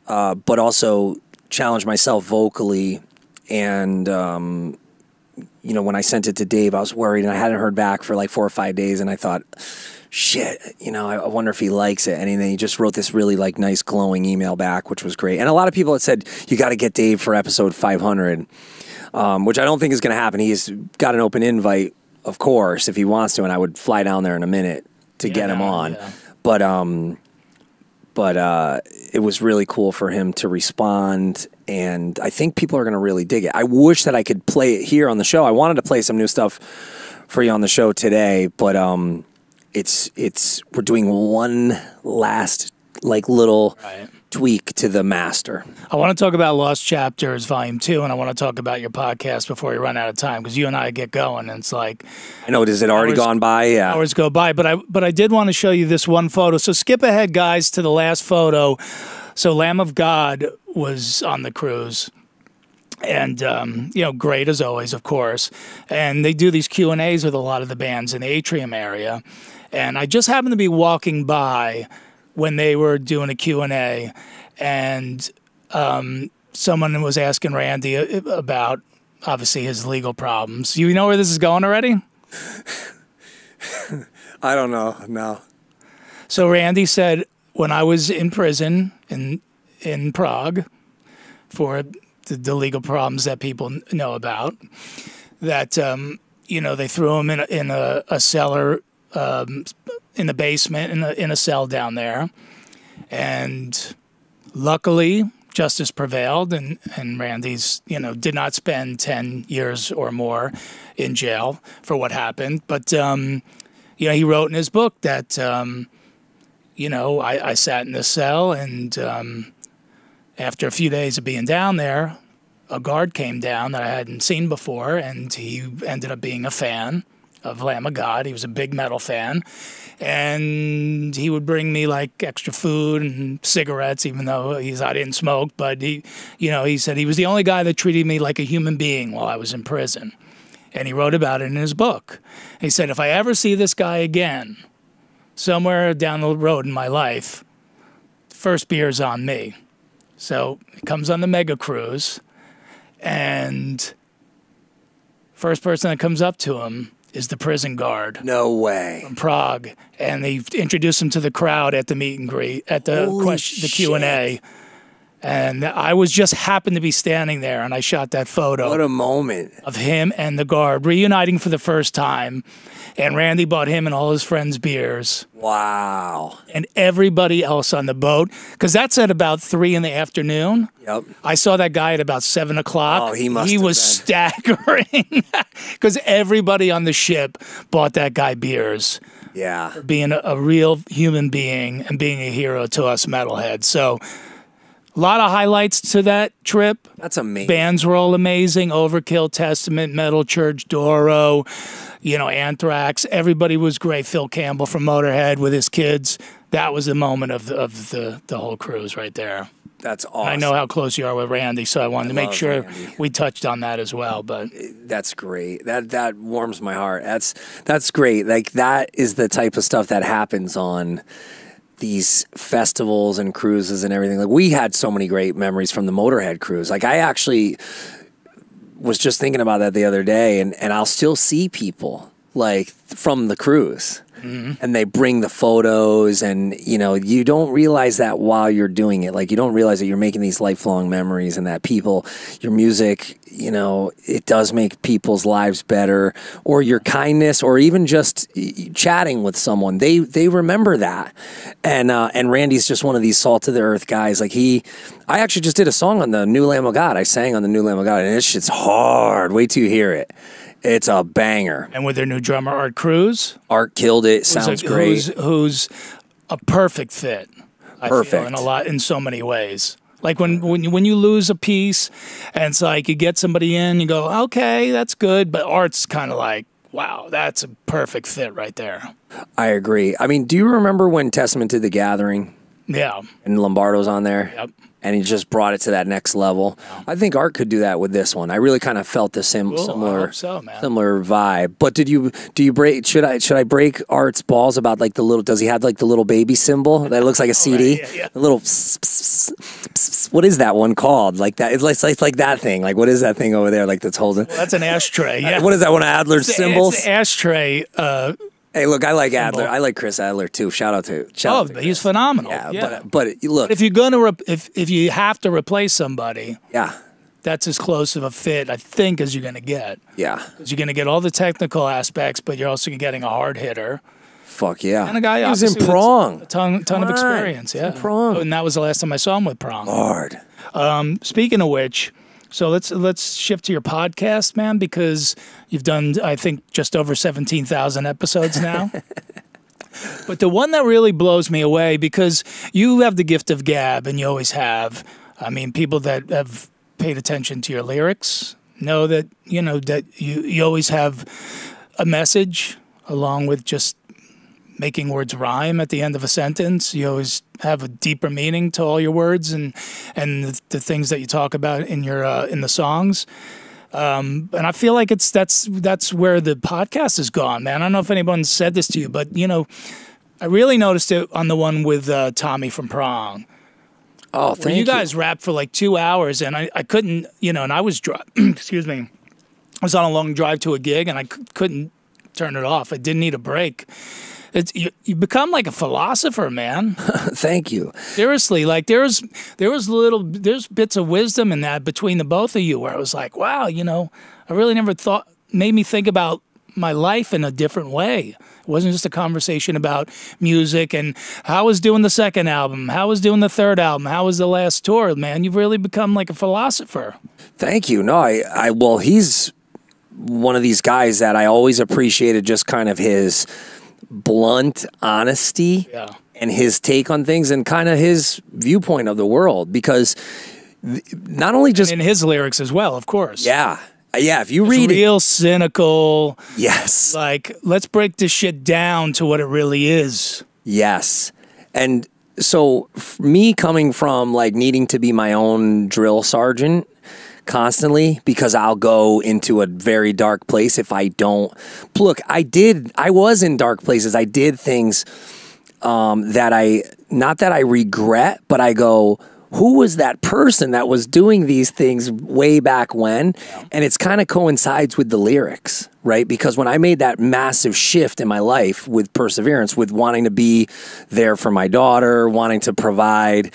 but also challenge myself vocally. And, you know, when I sent it to Dave, I was worried and I hadn't heard back for like 4 or 5 days. And I thought, shit, you know, I wonder if he likes it. And then he just wrote this really like nice glowing email back, which was great. And a lot of people had said, you got to get Dave for episode 500, which I don't think is going to happen. He's got an open invite, of course, if he wants to. And I would fly down there in a minute to get him on. Yeah. But it was really cool for him to respond, and I think people are going to really dig it. I wish that I could play it here on the show. I wanted to play some new stuff for you on the show today, but we're doing one last like little tweak to the master. I want to talk about Lost Chapters Volume 2, and I want to talk about your podcast before we run out of time, because you and I get going, and it's like... I know, has it already gone by? Yeah. Hours go by, but I did want to show you this one photo. So skip ahead, guys, to the last photo. So Lamb of God was on the cruise, and, you know, great as always, of course. And they do these Q&As with a lot of the bands in the atrium area, and I just happened to be walking by when they were doing a Q&A, and someone was asking Randy about, obviously, his legal problems. You know where this is going already? I don't know, no. So Randy said, when I was in prison in Prague for the legal problems that people know about, that, you know, they threw him in a cellar, in the basement, in a cell down there, and luckily justice prevailed, and Randy's, you know, did not spend 10 years or more in jail for what happened. But you know, he wrote in his book that you know, I sat in the cell, and after a few days of being down there, a guard came down that I hadn't seen before, and he ended up being a fan of Lamb of God. He was a big metal fan, and he would bring me like extra food and cigarettes, even though I didn't smoke. But he said he was the only guy that treated me like a human being while I was in prison, and he wrote about it in his book. He said, if I ever see this guy again, somewhere down the road in my life, first beer's on me. So he comes on the mega cruise, and first person that comes up to him is the prison guard. No way. From Prague. And they introduced him to the crowd at the meet and greet, at the Q&A. And I was just happened to be standing there, and I shot that photo. What a moment. Of him and the guard reuniting for the first time. And Randy bought him and all his friends beers. Wow. And everybody else on the boat, because that's at about 3 in the afternoon. Yep. I saw that guy at about 7 o'clock. Oh, he must He have was been. Staggering, because everybody on the ship bought that guy beers. Yeah. For being a real human being and being a hero to us metalheads. So A lot of highlights to that trip. That's amazing. Bands were all amazing. Overkill, Testament, Metal Church, Doro, Anthrax. Everybody was great. Phil Campbell from Motorhead with his kids. That was the moment of the whole cruise right there. That's awesome. I know how close you are with Randy, so I wanted to make sure Randy. we touched on that as well. But that's great. That warms my heart. That's great. Like, that is the type of stuff that happens on these festivals and cruises and everything. Like, we had so many great memories from the Motorhead cruise. Like, I actually was just thinking about that the other day, and I'll still see people like from the cruise. And they bring the photos, and you don't realize that while you're doing it. Like, you don't realize that you're making these lifelong memories, and that people, your music, it does make people's lives better, or your kindness, or even just chatting with someone. They remember that. And Randy's just one of these salt of the earth guys. Like, I actually just did a song on the New Lamb of God. I sang on the New Lamb of God, and it's shit's hard. Wait till you hear it. It's a banger. And with their new drummer, Art Cruz. Art killed it. Sounds great. Who's a perfect fit. Perfect. I feel, in so many ways. Like when you lose a piece, and it's like you get somebody in, you go, okay, that's good. But Art's kind of like, wow, that's a perfect fit right there. I agree. I mean, do you remember when Testament did The Gathering? Yeah. And Lombardo's on there? Yep. And he just brought it to that next level. Yeah. I think Art could do that with this one. I really kind of felt the similar vibe. But do you break? Should I break Art's balls about like the little? Does he have like the little baby symbol that looks like a CD? Right, yeah. The little. What is that one called? Like that? It's like that thing. Like, what is that thing over there? Like, that's holding. Well, that's an ashtray. Yeah. What is that one of Adler's symbols? It's an ashtray. Hey, look, I like Adler. I like Chris Adler too. Shout out to he's phenomenal. Yeah. But look, if you're gonna if you have to replace somebody, yeah, that's as close of a fit, I think, as you're gonna get. Yeah, because you're gonna get all the technical aspects, but you're also getting a hard hitter. Fuck yeah, and a guy who's in Prong, a ton of experience. Yeah, Prong, and that was the last time I saw him with Prong. Hard. Speaking of which. So let's shift to your podcast, man, because you've done, I think, just over 17,000 episodes now. But the one that really blows me away, because you have the gift of gab, and you always have. I mean, people that have paid attention to your lyrics know that that you always have a message along with just making words rhyme at the end of a sentence. You always have a deeper meaning to all your words and the things that you talk about in your in the songs. And I feel like that's where the podcast has gone, man. I don't know if anyone said this to you, but I really noticed it on the one with Tommy from Prong. Oh, thank you. You guys rapped for like 2 hours, and I couldn't, and I was excuse me, I was on a long drive to a gig, and I couldn't turn it off. I didn't need a break. You become like a philosopher, man. Thank you. Seriously, like there's bits of wisdom in that between the both of you where I was like, wow, I really never made me think about my life in a different way. It wasn't just a conversation about music and how I was doing the second album, how I was doing the third album, how was the last tour, man. You've really become like a philosopher. Thank you. No, well, he's one of these guys that I always appreciated, just kind of his blunt honesty and his take on things and kind of his viewpoint of the world, because not only just in his lyrics as well, of course. Yeah. If you read real cynical. Yes. Like, let's break this shit down to what it really is. Yes. And so me coming from like needing to be my own drill sergeant constantly, because I'll go into a very dark place if I don't look. I was in dark places. I did things not that I regret, but I go, who was that person that was doing these things way back when? And it's kind of coincides with the lyrics, right? Because when I made that massive shift in my life with perseverance, with wanting to be there for my daughter, wanting to provide,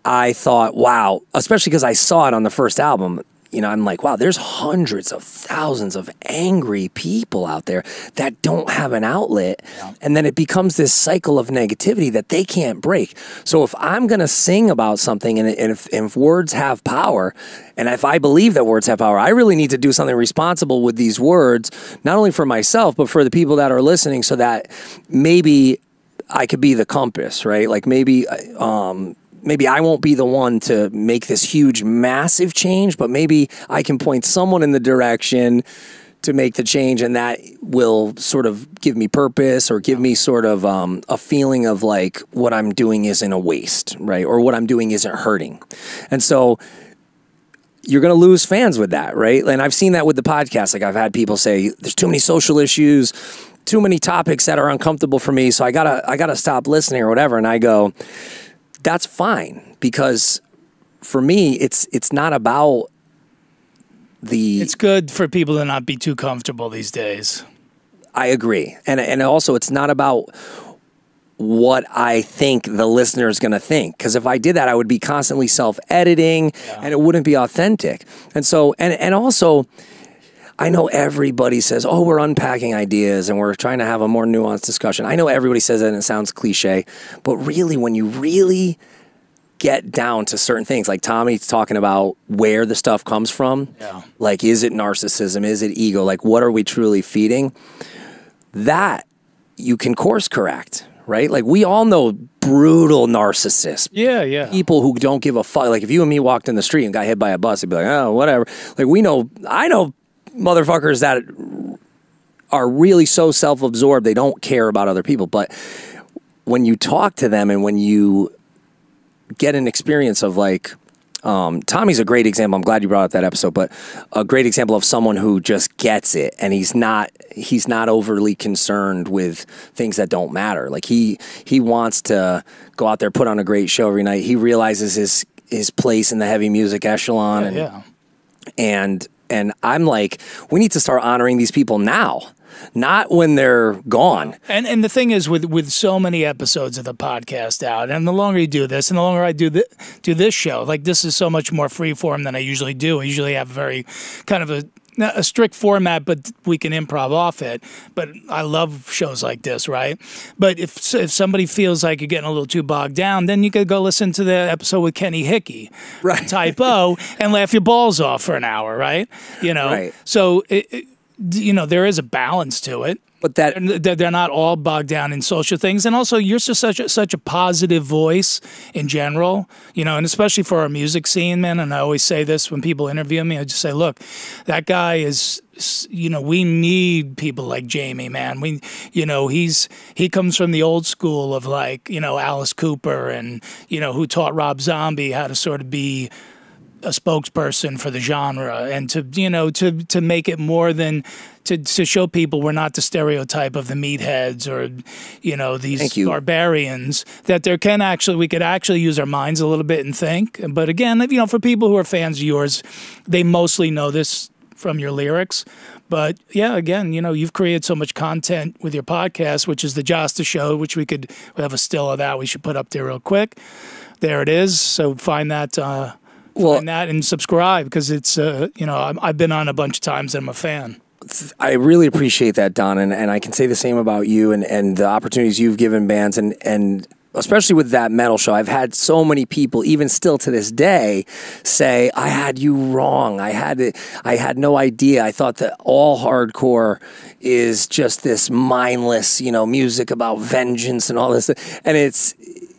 I thought, wow, especially because I saw it on the first album, I'm like, wow, there's hundreds of thousands of angry people out there that don't have an outlet. Yeah. And then it becomes this cycle of negativity that they can't break. So if I'm going to sing about something, and if words have power, and if I believe that words have power, I really need to do something responsible with these words, not only for myself, but for the people that are listening, so that maybe I could be the compass, right? Like maybe maybe I won't be the one to make this huge, massive change, but maybe I can point someone in the direction to make the change, and that will sort of give me purpose or give me sort of a feeling of like what I'm doing isn't a waste, right? Or what I'm doing isn't hurting. And so you're going to lose fans with that, right? And I've seen that with the podcast. Like I've had people say, there's too many social issues, too many topics that are uncomfortable for me, so I gotta stop listening or whatever. And I go, that's fine, because for me, it's not about It's good for people to not be too comfortable these days. I agree. And also, it's not about what I think the listener is going to think. Because if I did that, I would be constantly self-editing and it wouldn't be authentic. And so, and also, I know everybody says, oh, we're unpacking ideas and we're trying to have a more nuanced discussion. I know everybody says that and it sounds cliche. But really, when you really get down to certain things, like Tommy's talking about where the stuff comes from, like, is it narcissism? Is it ego? Like, what are we truly feeding? That you can course correct, right? Like, we all know brutal narcissists. Yeah. People who don't give a fuck. Like, if you and me walked in the street and got hit by a bus, it'd be like, oh, whatever. Like, I know motherfuckers that are really so self-absorbed, they don't care about other people. But when you talk to them and when you get an experience of like, Tommy's a great example. I'm glad you brought up that episode, but a great example of someone who just gets it, and he's not overly concerned with things that don't matter. Like he wants to go out there, put on a great show every night. He realizes his place in the heavy music echelon, and I'm like, we need to start honoring these people now, not when they're gone. And the thing is, with so many episodes of the podcast out, and the longer you do this, and the longer I do this show, like this is so much more free form than I usually do. I usually have very kind of a strict format, but we can improv off it. But I love shows like this, right? But if somebody feels like you're getting a little too bogged down, then you could go listen to the episode with Kenny Hickey, right? Typo, and laugh your balls off for an hour, right? You know, right. So there is a balance to it. But they're not all bogged down in social things. And also, you're such a positive voice in general, you know, and especially for our music scene, man. And I always say this when people interview me, I just say, look, that guy is, you know, we need people like Jamey, man. He comes from the old school of like, you know, Alice Cooper and, you know, who taught Rob Zombie how to sort of be a spokesperson for the genre, and to make it more than to show people we're not the stereotype of the meatheads or, you know, these barbarians, that we could actually use our minds a little bit and think. But again, you know, for people who are fans of yours, they mostly know this from your lyrics. But yeah, again, you know, you've created so much content with your podcast, which is the Jasta Show, which we have a still of that we should put up there real quick. There it is. So find that. Find that and subscribe, because it's, you know, I've been on a bunch of times and I'm a fan. I really appreciate that, Don, and I can say the same about you and the opportunities you've given bands, and especially with that metal show. I've had so many people, even still to this day, say, I had you wrong. I had no idea. I thought that all hardcore is just this mindless, you know, music about vengeance and all this. And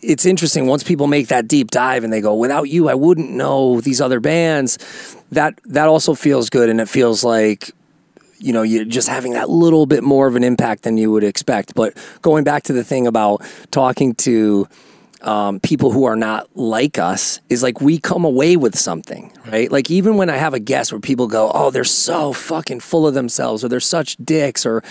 it's interesting once people make that deep dive and they go, without you, I wouldn't know these other bands. That also feels good, and it feels like, you know, you're just having that little bit more of an impact than you would expect. But going back to the thing about talking to people who are not like us, is like we come away with something, right? Like even when I have a guest where people go, oh, they're so fucking full of themselves, or they're such dicks, or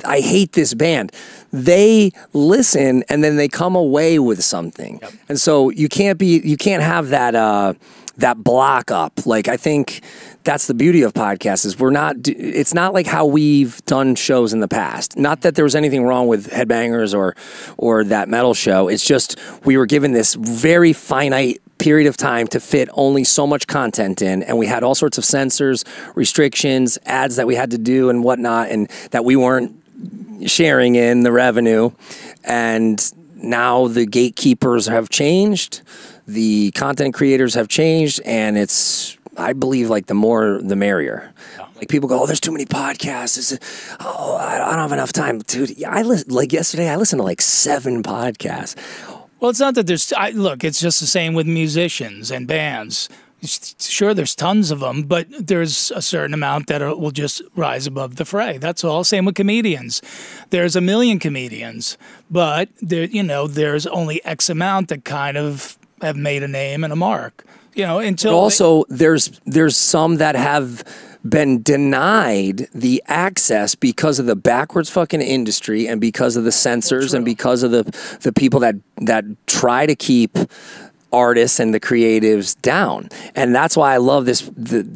I hate this band. They listen and then they come away with something. Yep. And so you can't have that block up. Like, I think that's the beauty of podcasts, is it's not like how we've done shows in the past. Not that there was anything wrong with Headbangers or that metal show. It's just we were given this very finite period of time to fit only so much content in, and we had all sorts of censors, restrictions, ads that we had to do and whatnot, and that we weren't sharing in the revenue. And now the gatekeepers have changed, the content creators have changed, and it's, I believe, like the more the merrier. Like people go, oh, there's too many podcasts. I don't have enough time, dude. Like yesterday, I listened to like 7 podcasts. Well, it's not that there's. Look, it's just the same with musicians and bands. Sure, there's tons of them, but there's a certain amount that will just rise above the fray. That's all. Same with comedians. There's a million comedians, but there's only X amount that kind of have made a name and a mark. Until but also there's some that have been denied the access because of the backwards fucking industry and because of the censors and because of the people that try to keep artists and the creatives down. And that's why I love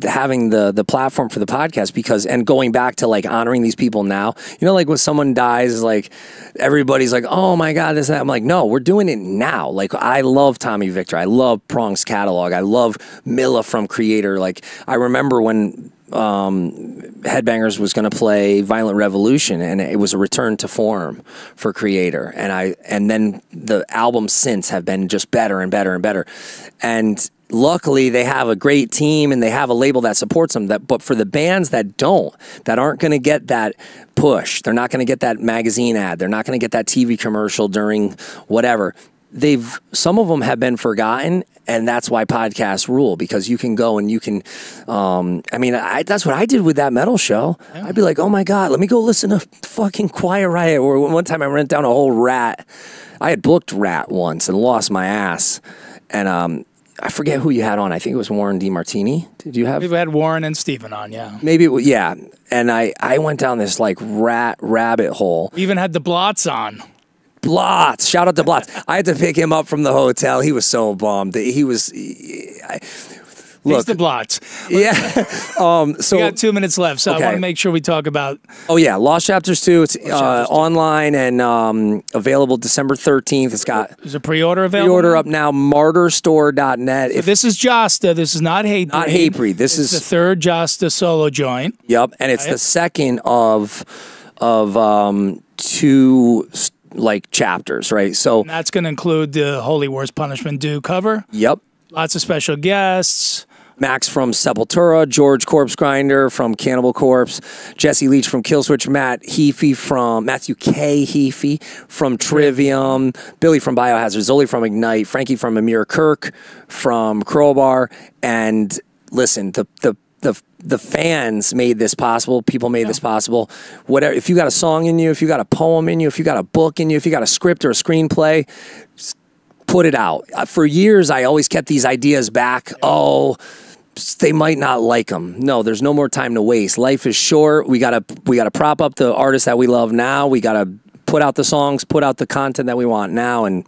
having the platform for the podcast, because, and going back to like honoring these people now, like when someone dies, like everybody's like, oh my God, this, that. I'm like, no, we're doing it now. Like I love Tommy Victor. I love Prong's catalog. I love Milla from Creator. Like I remember when Headbangers was going to play Violent Revolution, and it was a return to form for Creator, and then the albums since have been just better and better and better, and luckily they have a great team and they have a label that supports them. But for the bands that aren't going to get that push, they're not going to get that magazine ad, they're not going to get that TV commercial during whatever. Some of them have been forgotten, and that's why podcasts rule, because you can go and you can, that's what I did with that metal show. Yeah. I'd be like, oh my God, let me go listen to fucking Quiet Riot. Or one time I ran down a whole Rat. I had booked Rat once and lost my ass. And I forget who you had on. I think it was Warren DeMartini. Did you have? We've had Warren and Steven on, yeah. Maybe, yeah. And I went down this like Rat rabbit hole. We even had the Blots on. Blots, shout out to Blots. I had to pick him up from the hotel. He was so bummed. He's the Blots. Yeah. So we got 2 minutes left, so okay. I want to make sure we talk about. Oh yeah, Lost Chapters 2. It's online and available December 13th. It's got. Is a pre-order available? Pre-order up now. Martyrstore.net. So this is Jasta. This is not Hatebreed. Not Hatebreed. This is the third Jasta solo joint. Yep, and it's the second of two like chapters, right? So and that's going to include the Holy Wars Punishment Due cover. Yep. Lots of special guests. Max from Sepultura, George Corpse Grinder from Cannibal Corpse, Jesse Leach from Killswitch, Matthew K. Heafy from Trivium, Billy from Biohazard, Zoli from Ignite, Frankie from Amir Kirk from Crowbar, and listen, the fans made this possible. People made this possible. Whatever, if you got a song in you, if you got a poem in you, if you got a book in you, if you got a script or a screenplay, just put it out. For years, I always kept these ideas back. Oh, they might not like them. No, there's no more time to waste. Life is short. We gotta prop up the artists that we love now. We gotta put out the songs, put out the content that we want now, and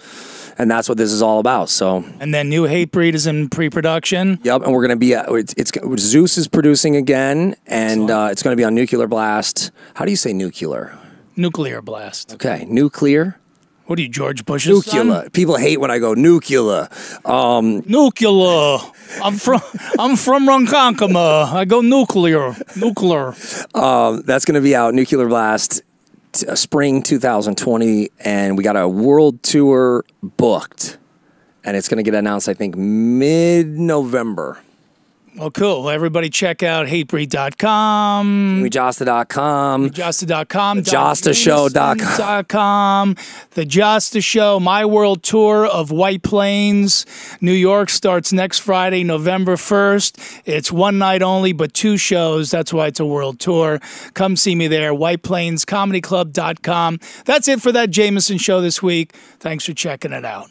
that's what this is all about. So, and then new Hatebreed is in pre-production. Yep, and we're gonna be Zeus is producing again, and it's gonna be on Nuclear Blast. How do you say nuclear? Nuclear Blast. Okay, nuclear. What are you, George Bush's son? People hate when I go nuclear. Nuclear. I'm from Ronkonkoma. I go nuclear. That's gonna be out. Nuclear Blast. Spring 2020, and we got a world tour booked, and it's going to get announced, I think, mid-November. Well, cool. Everybody check out hatebreed.com. JameyJasta.com. JameyJasta.com. JastaShow.com. The Jasta Show, My World Tour of White Plains, New York starts next Friday, November 1st. It's one night only, but 2 shows. That's why it's a world tour. Come see me there, whiteplainscomedyclub.com. That's it for that Jameson Show this week. Thanks for checking it out.